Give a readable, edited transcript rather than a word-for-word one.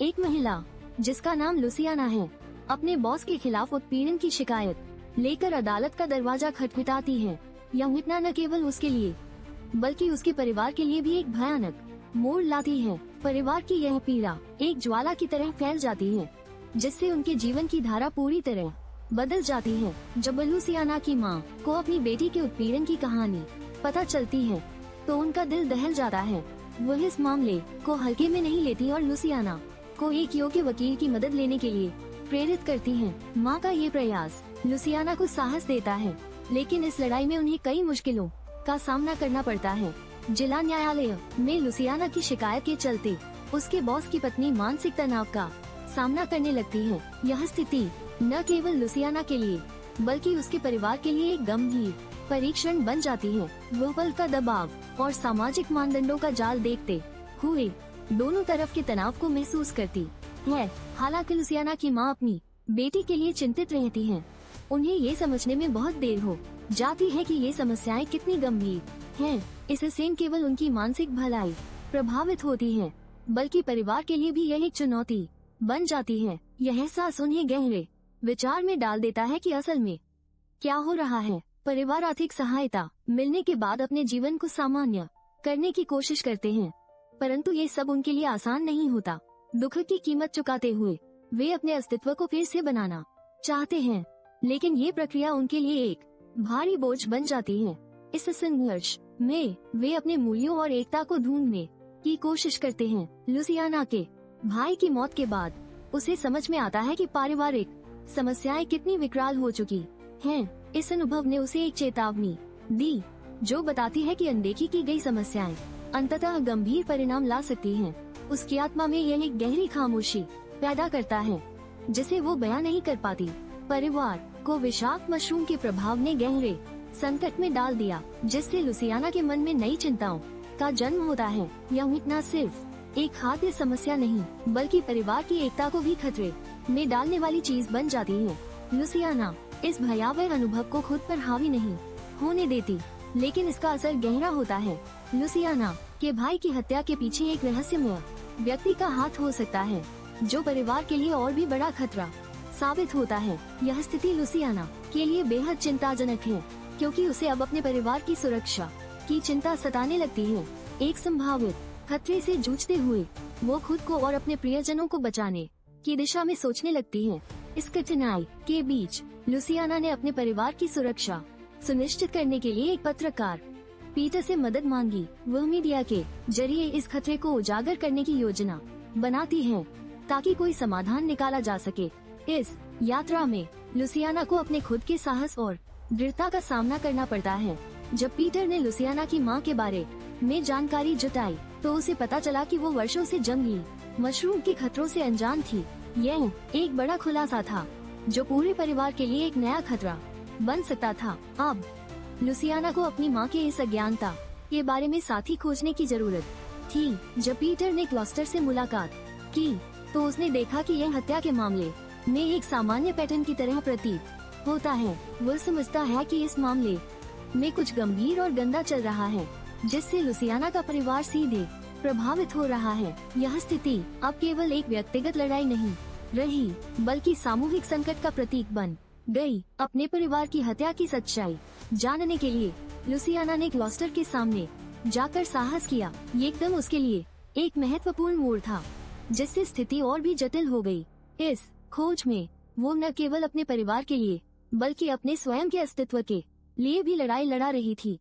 एक महिला जिसका नाम लुसियाना है अपने बॉस के खिलाफ उत्पीड़न की शिकायत लेकर अदालत का दरवाजा खटखटाती है। यह घटना न केवल उसके लिए बल्कि उसके परिवार के लिए भी एक भयानक मोड़ लाती है। परिवार की यह पीड़ा एक ज्वाला की तरह फैल जाती है जिससे उनके जीवन की धारा पूरी तरह बदल जाती है। जब लुसियाना की मां को अपनी बेटी के उत्पीड़न की कहानी पता चलती है तो उनका दिल दहल जाता है। वह इस मामले को हल्के में नहीं लेती और लुसियाना को एक योग्य वकील की मदद लेने के लिए प्रेरित करती हैं। मां का ये प्रयास लुसियाना को साहस देता है, लेकिन इस लड़ाई में उन्हें कई मुश्किलों का सामना करना पड़ता है। जिला न्यायालय में लुसियाना की शिकायत के चलते उसके बॉस की पत्नी मानसिक तनाव का सामना करने लगती है। यह स्थिति न केवल लुसियाना के लिए बल्कि उसके परिवार के लिए एक गंभीर परीक्षण बन जाती है। वह बल का दबाव और सामाजिक मानदंडों का जाल देखते हुए दोनों तरफ के तनाव को महसूस करती है। हालांकि लुसियाना की मां अपनी बेटी के लिए चिंतित रहती हैं। उन्हें ये समझने में बहुत देर हो जाती है कि ये समस्याएं कितनी गंभीर हैं। इससे न केवल उनकी मानसिक भलाई प्रभावित होती है बल्कि परिवार के लिए भी यह एक चुनौती बन जाती है। यह एहसास उन्हें गहरे विचार में डाल देता है कि असल में क्या हो रहा है। परिवार आर्थिक सहायता मिलने के बाद अपने जीवन को सामान्य करने की कोशिश करते हैं, परंतु ये सब उनके लिए आसान नहीं होता। दुख की कीमत चुकाते हुए वे अपने अस्तित्व को फिर से बनाना चाहते हैं, लेकिन ये प्रक्रिया उनके लिए एक भारी बोझ बन जाती है। इस संघर्ष में वे अपने मूल्यों और एकता को ढूंढने की कोशिश करते हैं। लुसियाना के भाई की मौत के बाद उसे समझ में आता है कि पारिवारिक समस्याएं कितनी विकराल हो चुकी हैं। इस अनुभव ने उसे एक चेतावनी दी जो बताती है कि अनदेखी की गई समस्याएं अंततः गंभीर परिणाम ला सकती हैं। उसकी आत्मा में यह एक गहरी खामोशी पैदा करता है जिसे वो बयां नहीं कर पाती। परिवार को विषाक्त मशरूम के प्रभाव ने गहरे संकट में डाल दिया, जिससे लुसियाना के मन में नई चिंताओं का जन्म होता है। यह घटना सिर्फ एक खाद्य समस्या नहीं बल्कि परिवार की एकता को भी खतरे में डालने वाली चीज बन जाती है। लुसियाना इस भयावह अनुभव को खुद पर हावी नहीं होने देती, लेकिन इसका असर गहरा होता है। लुसियाना के भाई की हत्या के पीछे एक रहस्यमय व्यक्ति का हाथ हो सकता है जो परिवार के लिए और भी बड़ा खतरा साबित होता है। यह स्थिति लुसियाना के लिए बेहद चिंताजनक है क्योंकि उसे अब अपने परिवार की सुरक्षा की चिंता सताने लगती है। एक संभावित खतरे से जूझते हुए वो खुद को और अपने प्रियजनों को बचाने की दिशा में सोचने लगती है। इस कठिनाई के बीच लुसियाना ने अपने परिवार की सुरक्षा सुनिश्चित करने के लिए एक पत्रकार पीटर से मदद मांगी। वह मीडिया के जरिए इस खतरे को उजागर करने की योजना बनाती है ताकि कोई समाधान निकाला जा सके। इस यात्रा में लुसियाना को अपने खुद के साहस और दृढ़ता का सामना करना पड़ता है। जब पीटर ने लुसियाना की मां के बारे में जानकारी जुटाई तो उसे पता चला कि वो वर्षों से जंगली मशरूम के खतरों से अनजान थी। यह एक बड़ा खुलासा था जो पूरे परिवार के लिए एक नया खतरा बन सकता था। अब लुसियाना को अपनी मां के इस अज्ञानता के बारे में साथी खोजने की जरूरत थी। जब पीटर ने क्लॉस्टर से मुलाकात की तो उसने देखा कि यह हत्या के मामले में एक सामान्य पैटर्न की तरह प्रतीत होता है। वह समझता है कि इस मामले में कुछ गंभीर और गंदा चल रहा है जिससे लुसियाना का परिवार सीधे प्रभावित हो रहा है। यह स्थिति अब केवल एक व्यक्तिगत लड़ाई नहीं रही बल्कि सामूहिक संकट का प्रतीक बन गई। अपने परिवार की हत्या की सच्चाई जानने के लिए लुसियाना ने क्लॉस्टर के सामने जाकर साहस किया। ये एकदम उसके लिए एक महत्वपूर्ण मोड़ था जिससे स्थिति और भी जटिल हो गई। इस खोज में वो न केवल अपने परिवार के लिए बल्कि अपने स्वयं के अस्तित्व के लिए भी लड़ाई लड़ा रही थी।